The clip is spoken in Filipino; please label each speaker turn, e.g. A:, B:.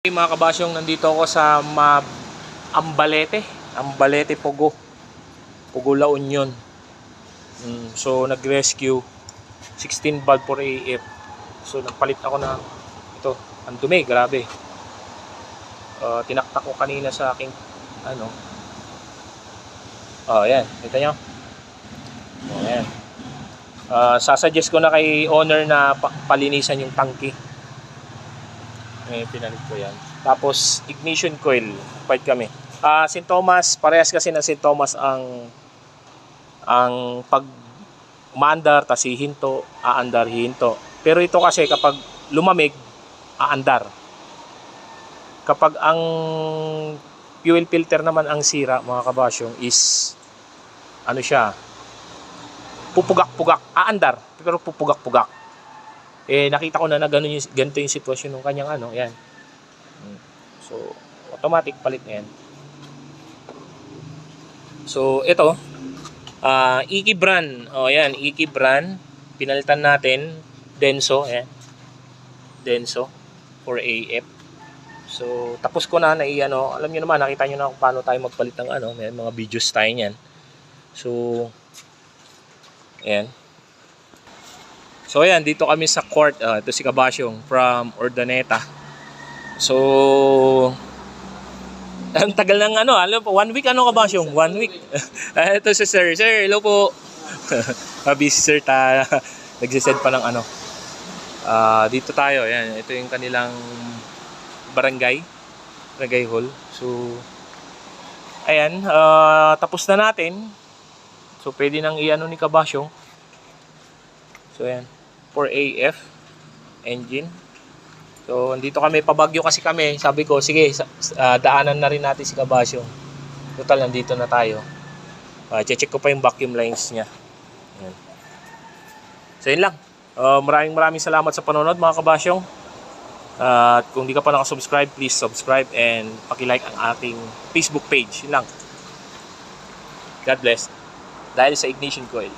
A: Mga kabasyong, nandito ako sa Ambalete, Pugo La Union. So nag-rescue 16 valve for AF. So nagpalit ako ng ito, ang dumi, grabe. Tinaktak ko kanina sa aking yan, kita nyo. Yan. Sasuggest ko na kay owner na palinisan yung tangke. Pinalit ko yan. Tapos ignition coil, part kami. St. Thomas, parehas kasi na St. Thomas ang pag umaandar, tas hihinto, aandar, hihinto. Pero ito kasi kapag lumamig, aandar. Kapag ang fuel filter naman ang sira, mga kabasyong, is pupugak-pugak, aandar, pero pupugak-pugak. Nakita ko na ganito yung sitwasyon ng kanyang yan. So, automatic palit na yan. So, ito, Iki brand. Yan, Iki brand. Pinalitan natin, Denso, yan. Denso for AF. So, tapos ko na alam niyo naman, nakita niyo na kung paano tayo magpalit ng may mga videos tayo niyan. So, ayan. So ayan, dito kami sa court. Ito si Kabasyong from Urdaneta. So ang tagal ng alam po, 1 week Kabasyong? 1 week. Ito si sir. Sir, hello po. Busy sir nagsisend pa ng dito tayo. Ayan, ito yung kanilang barangay hall. So ayan, tapos na natin. So pwede nang ni Kabasyong. So ayan, for AF engine. So andito kami, pabagyo kasi kami. Sabi ko, sige, daanan na rin natin si Kabasyong. Total, nandito na tayo. Check ko pa yung vacuum lines niya. Ayan. So yun lang. Maraming salamat sa panonood, mga Kabasyong. At kung di ka pa nakasubscribe, please subscribe and paki-like ang ating Facebook page. Yun lang. God bless. Dahil sa ignition coil.